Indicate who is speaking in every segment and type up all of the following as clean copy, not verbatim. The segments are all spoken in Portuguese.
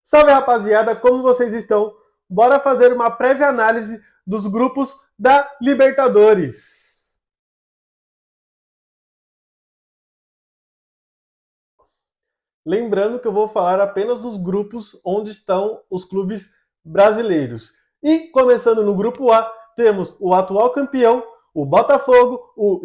Speaker 1: Salve, rapaziada, como vocês estão? Bora fazer uma prévia análise dos grupos da Libertadores. Lembrando que eu vou falar apenas dos grupos onde estão os clubes brasileiros. E começando no grupo A, temos o atual campeão, o Botafogo, o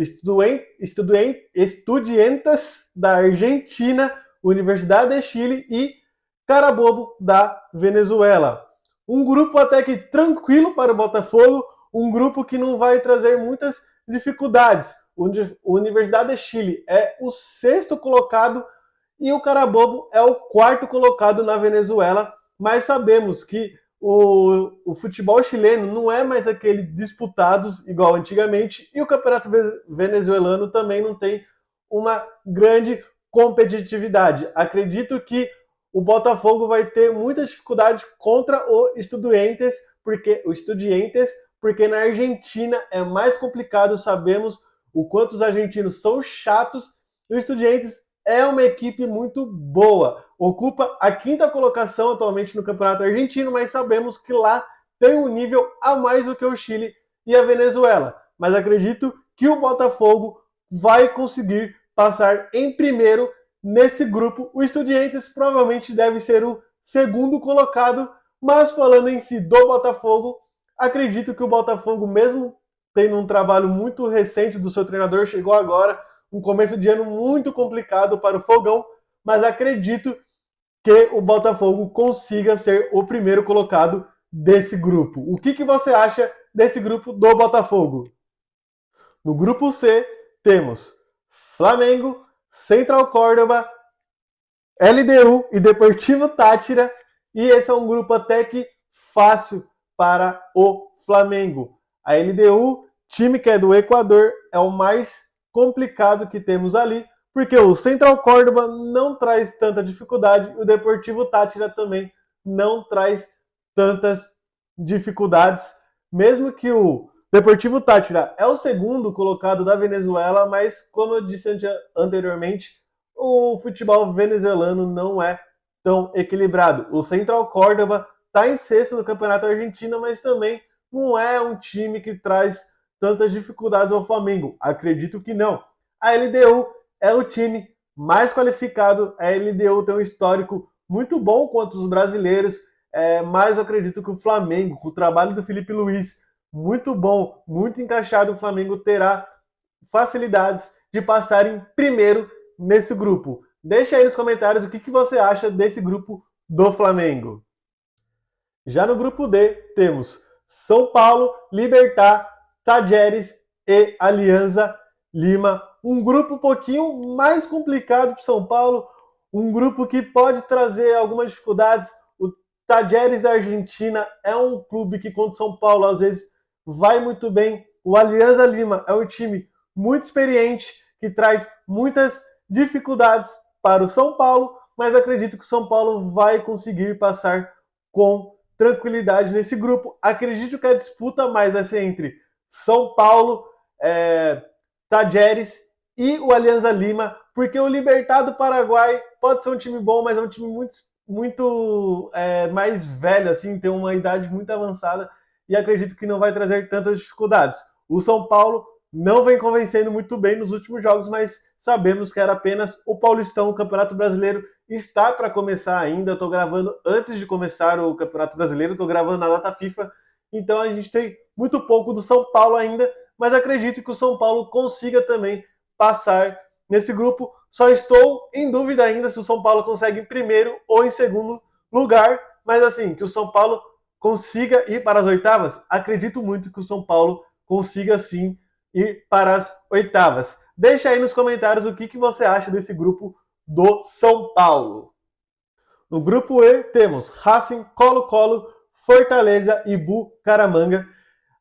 Speaker 1: Estudiantes da Argentina, Universidade de Chile e Carabobo da Venezuela. Um grupo até que tranquilo para o Botafogo, um grupo que não vai trazer muitas dificuldades. O Universidade de Chile é o sexto colocado e o Carabobo é o quarto colocado na Venezuela, mas sabemos que o futebol chileno não é mais aquele disputados igual antigamente e o campeonato venezuelano também não tem uma grande competitividade. Acredito que o Botafogo vai ter muita dificuldade contra o Estudiantes, porque na Argentina é mais complicado, sabemos o quanto os argentinos são chatos, e o Estudiantes é uma equipe muito boa. Ocupa a quinta colocação atualmente no Campeonato Argentino, mas sabemos que lá tem um nível a mais do que o Chile e a Venezuela. Mas acredito que o Botafogo vai conseguir passar em primeiro nesse grupo. O Estudiantes provavelmente deve ser o segundo colocado, mas falando em si do Botafogo, acredito que o Botafogo, mesmo tendo um trabalho muito recente do seu treinador, chegou agora, um começo de ano muito complicado para o Fogão, mas acredito que o Botafogo consiga ser o primeiro colocado desse grupo. O que você acha desse grupo do Botafogo? No grupo C, temos Flamengo, Central Córdoba, LDU e Deportivo Táchira, e esse é um grupo até que fácil para o Flamengo. A LDU, time que é do Equador, é o mais complicado que temos ali, porque o Central Córdoba não traz tanta dificuldade, e o Deportivo Táchira também não traz tantas dificuldades, mesmo que o Deportivo Táchira é o segundo colocado da Venezuela, mas como eu disse anteriormente, o futebol venezuelano não é tão equilibrado. O Central Córdoba está em sexto no Campeonato Argentino, mas também não é um time que traz tantas dificuldades ao Flamengo. Acredito que não. A LDU é o time mais qualificado. A LDU tem um histórico muito bom contra os brasileiros, mas eu acredito que o Flamengo, com o trabalho do Felipe Luiz, muito bom, muito encaixado, o Flamengo terá facilidades de passar em primeiro nesse grupo. Deixa aí nos comentários o que você acha desse grupo do Flamengo. Já no grupo D, temos São Paulo, Libertad, Tajeres e Alianza Lima. Um grupo um pouquinho mais complicado para São Paulo, um grupo que pode trazer algumas dificuldades. O Tajeres da Argentina é um clube que contra São Paulo às vezes vai muito bem. O Alianza Lima é um time muito experiente que traz muitas dificuldades para o São Paulo, mas acredito que o São Paulo vai conseguir passar com tranquilidade nesse grupo. Acredito que a disputa mais vai ser entre São Paulo, Tajeres e o Alianza Lima, porque o Libertad do Paraguai pode ser um time bom, mas é um time muito mais velho, assim, tem uma idade muito avançada e acredito que não vai trazer tantas dificuldades. O São Paulo não vem convencendo muito bem nos últimos jogos, mas sabemos que era apenas o Paulistão, o Campeonato Brasileiro está para começar ainda. Estou gravando antes de começar o Campeonato Brasileiro, estou gravando na data FIFA, então a gente tem muito pouco do São Paulo ainda, mas acredito que o São Paulo consiga também passar nesse grupo. Só estou em dúvida ainda se o São Paulo consegue em primeiro ou em segundo lugar, mas assim, que o São Paulo consiga ir para as oitavas, acredito muito que o São Paulo consiga sim ir para as oitavas. Deixa aí nos comentários o que você acha desse grupo do São Paulo. No grupo E temos Racing, Colo-Colo, Fortaleza e Bucaramanga.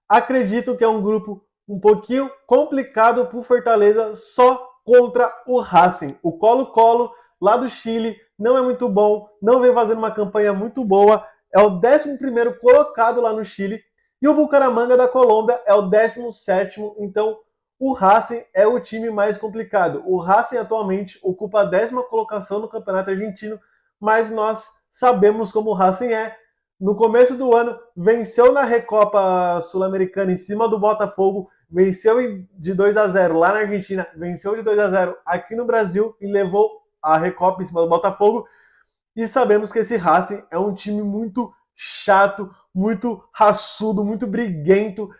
Speaker 1: Acredito que é um grupo um pouquinho complicado para o Fortaleza só contra o Racing. O Colo-Colo lá do Chile não é muito bom, não vem fazendo uma campanha muito boa, é o 11º colocado lá no Chile, e o Bucaramanga da Colômbia é o 17º, então o Racing é o time mais complicado. O Racing atualmente ocupa a 10ª colocação no Campeonato Argentino, mas nós sabemos como o Racing é. No começo do ano, venceu na Recopa Sul-Americana em cima do Botafogo, venceu de 2-0 lá na Argentina, venceu de 2-0 aqui no Brasil e levou a Recopa em cima do Botafogo. E sabemos que esse Racing é um time muito chato, muito raçudo, muito briguento,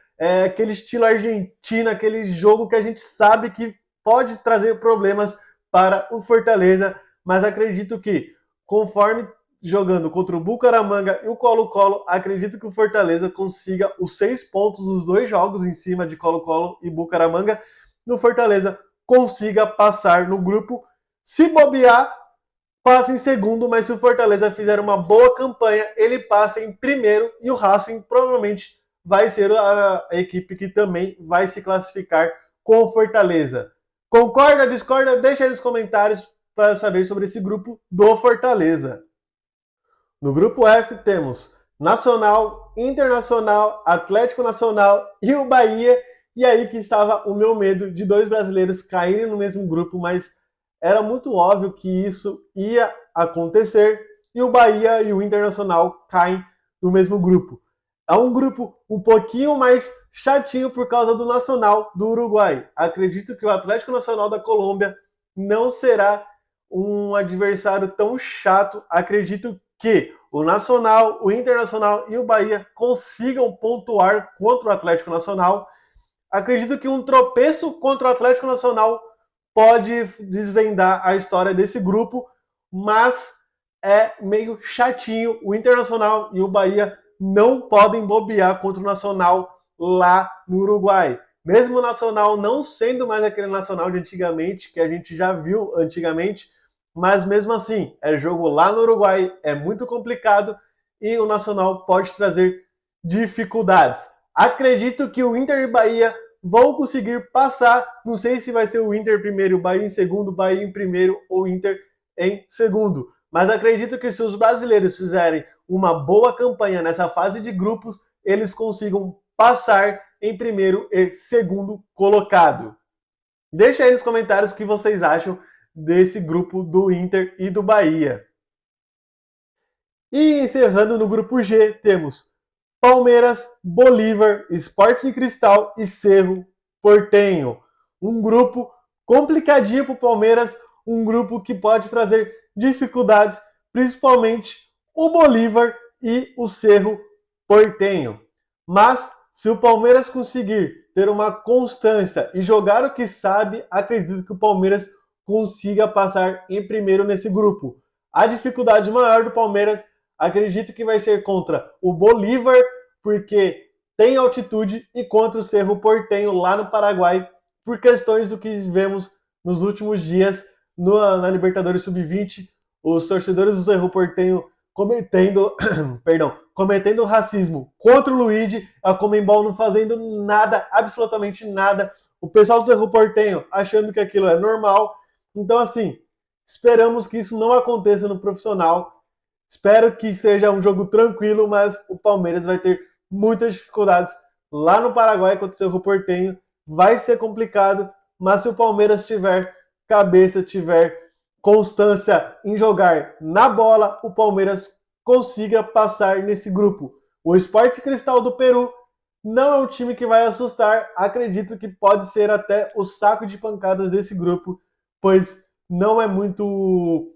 Speaker 1: aquele estilo argentino, aquele jogo que a gente sabe que pode trazer problemas para o Fortaleza, mas acredito que, conforme jogando contra o Bucaramanga e o Colo-Colo, acredito que o Fortaleza consiga os 6 pontos nos 2 jogos em cima de Colo-Colo e Bucaramanga. No Fortaleza consiga passar no grupo. Se bobear, passa em segundo, mas se o Fortaleza fizer uma boa campanha, ele passa em primeiro e o Racing provavelmente vai ser a equipe que também vai se classificar com o Fortaleza. Concorda, discorda? Deixa aí nos comentários para saber sobre esse grupo do Fortaleza. No grupo F temos Nacional, Internacional, Atlético Nacional e o Bahia. E aí que estava o meu medo de 2 brasileiros caírem no mesmo grupo, mas era muito óbvio que isso ia acontecer e o Bahia e o Internacional caem no mesmo grupo. É um grupo um pouquinho mais chatinho por causa do Nacional do Uruguai. Acredito que o Atlético Nacional da Colômbia não será um adversário tão chato. Acredito que o Nacional, o Internacional e o Bahia consigam pontuar contra o Atlético Nacional. Acredito que um tropeço contra o Atlético Nacional pode desvendar a história desse grupo, mas é meio chatinho. O Internacional e o Bahia não podem bobear contra o Nacional lá no Uruguai. Mesmo o Nacional não sendo mais aquele Nacional de antigamente, que a gente já viu antigamente, mas mesmo assim, é jogo lá no Uruguai, é muito complicado e o Nacional pode trazer dificuldades. Acredito que o Inter e Bahia vão conseguir passar. Não sei se vai ser o Inter primeiro, o Bahia em segundo, Bahia em primeiro ou Inter em segundo. Mas acredito que se os brasileiros fizerem uma boa campanha nessa fase de grupos, eles consigam passar em primeiro e segundo colocado. Deixa aí nos comentários o que vocês acham desse grupo do Inter e do Bahia. E encerrando no grupo G, temos Palmeiras, Bolívar, Sporting Cristal e Cerro Porteño. Um grupo complicadinho para o Palmeiras, um grupo que pode trazer dificuldades, principalmente o Bolívar e o Cerro Porteño. Mas se o Palmeiras conseguir ter uma constância e jogar o que sabe, acredito que o Palmeiras consiga passar em primeiro nesse grupo. A dificuldade maior do Palmeiras, acredito que vai ser contra o Bolívar, porque tem altitude, e contra o Cerro Porteño lá no Paraguai, por questões do que vemos nos últimos dias na Libertadores Sub-20, os torcedores do Cerro Porteño cometendo racismo contra o Luigi, a Conmebol não fazendo nada, absolutamente nada, o pessoal do Cerro Porteño achando que aquilo é normal. Então, assim, esperamos que isso não aconteça no profissional. Espero que seja um jogo tranquilo, mas o Palmeiras vai ter muitas dificuldades lá no Paraguai contra o Cerro Porteño. Vai ser complicado, mas se o Palmeiras tiver cabeça, tiver constância em jogar na bola, o Palmeiras consiga passar nesse grupo. O Sporting Cristal do Peru não é um time que vai assustar. Acredito que pode ser até o saco de pancadas desse grupo, pois não é muito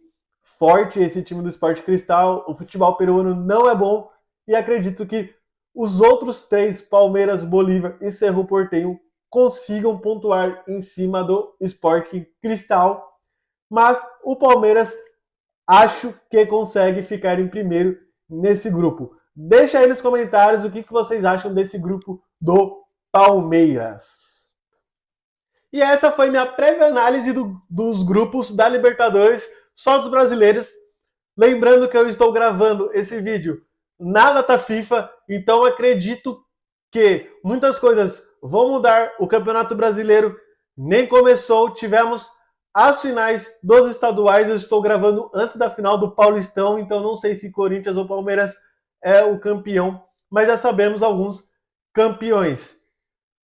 Speaker 1: forte esse time do Sporting Cristal. O futebol peruano não é bom e acredito que os outros 3, Palmeiras, Bolívar e Cerro Porteño, consigam pontuar em cima do Sporting Cristal. Mas o Palmeiras acho que consegue ficar em primeiro nesse grupo. Deixa aí nos comentários o que vocês acham desse grupo do Palmeiras. E essa foi minha prévia análise dos grupos da Libertadores, só dos brasileiros. Lembrando que eu estou gravando esse vídeo na data FIFA, então acredito que muitas coisas vão mudar. O Campeonato Brasileiro nem começou, tivemos as finais dos estaduais. Eu estou gravando antes da final do Paulistão, então não sei se Corinthians ou Palmeiras é o campeão, mas já sabemos alguns campeões.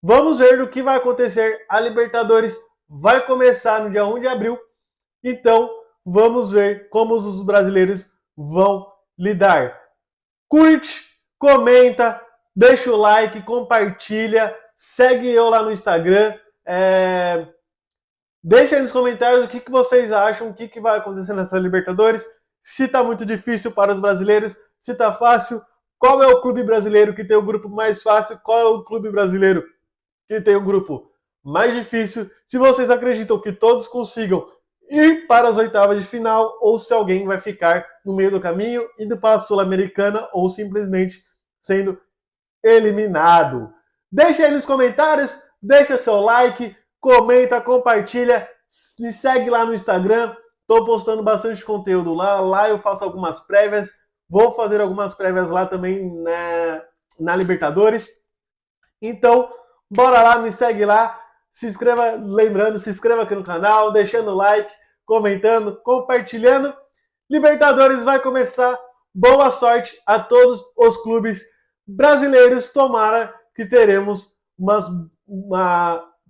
Speaker 1: Vamos ver o que vai acontecer. A Libertadores vai começar no dia 1 de abril, então vamos ver como os brasileiros vão lhe dar. Curte, comenta, deixa o like, compartilha, segue eu lá no Instagram. Deixa aí nos comentários o que vocês acham, o que vai acontecer nessa Libertadores, se tá muito difícil para os brasileiros, se tá fácil, qual é o clube brasileiro que tem o grupo mais fácil, qual é o clube brasileiro que tem o grupo mais difícil, se vocês acreditam que todos consigam ir para as oitavas de final, ou se alguém vai ficar no meio do caminho, indo para a Sul-Americana, ou simplesmente sendo eliminado. Deixa aí nos comentários, deixa seu like, comenta, compartilha, me segue lá no Instagram, estou postando bastante conteúdo lá, eu faço algumas prévias, vou fazer algumas prévias lá também na Libertadores. Então, bora lá, me segue lá, se inscreva, lembrando, se inscreva aqui no canal, deixando like, comentando, compartilhando. Libertadores vai começar, boa sorte a todos os clubes brasileiros, tomara que teremos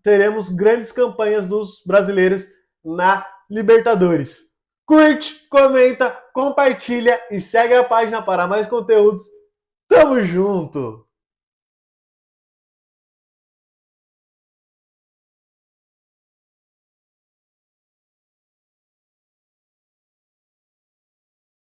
Speaker 1: teremos grandes campanhas dos brasileiros na Libertadores. Curte, comenta, compartilha e segue a página para mais conteúdos. Tamo junto!